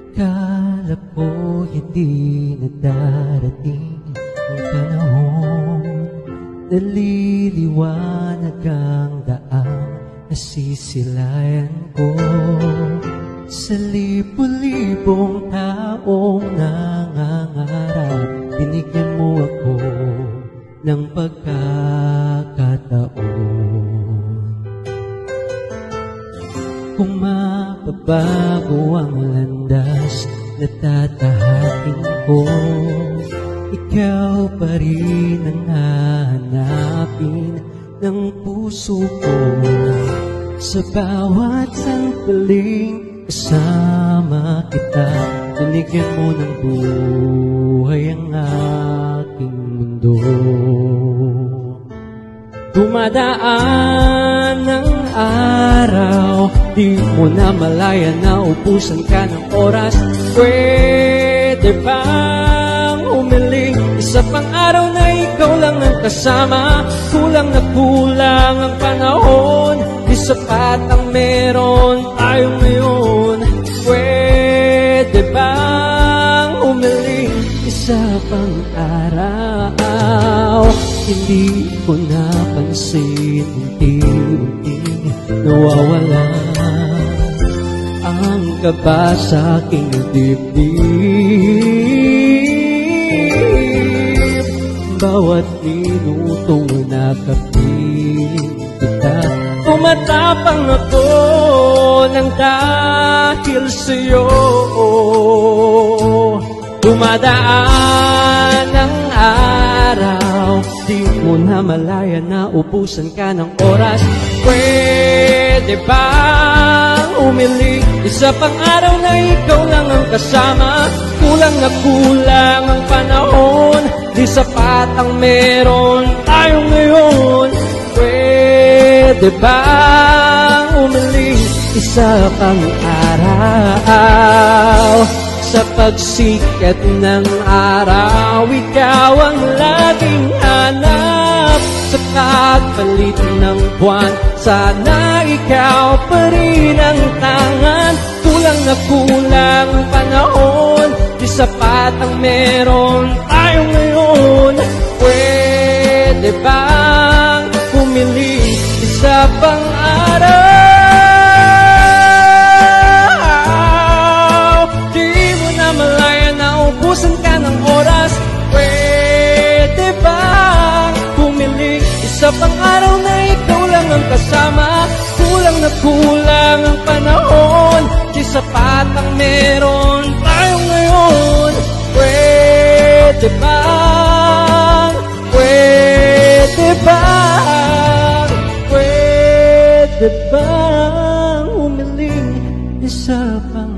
Akala ko hindi na darating ang panahon, naliliwanag ang daan, nasisilayan ko sa libo-libong taong nangangarap. Binigyan mo ako ng pagkakataon. Kung mapabago ang landas na tatahakin ko, ikaw pa rin ang hahanapin ng puso ko. Sa bawat sandaling kasama kita, binigyan mo ng buhay ang aking mundo. Dumadaan ng araw, di mo na malaya na ubusan ka ng oras. Pwede bang umiling isa pang araw na ikaw lang ang kasama? Kulang na kulang ang panahon, di sapat ang meron tayo ngayon. Pwede bang umiling isa pang araw? Hindi ko napansin, unti-unting nawawala ang kaba sa aking dibdib. Bawat minutong nakapiling kita, tumatapang ako ng dahil sa'yo. Dumadaan ang araw, di mo na malaya na ubusan ka ng oras. Pwede bang umiling isa pang araw na ikaw lang ang kasama? Kulang na kulang ang panahon, di sapat ang meron tayo ngayon. Pwede bang umiling isa pang araw? Sa pagsikat ng araw, ikaw ang laging hanap. Sa kapalit ng buwan, sana ikaw pa rin ang tangan. Kulang na kulang ang panahon, di sapat ang meron tayo ngayon. Pwede bang pumili isa pang araw? Ubusan ka ng oras. Pwede bang pumiling isa pang araw na ikaw lang ang kasama? Kulang na kulang ang panahon, di sapat ang meron tayo ngayon. Pwede bang, pwede bang, pwede bang umiling isa pang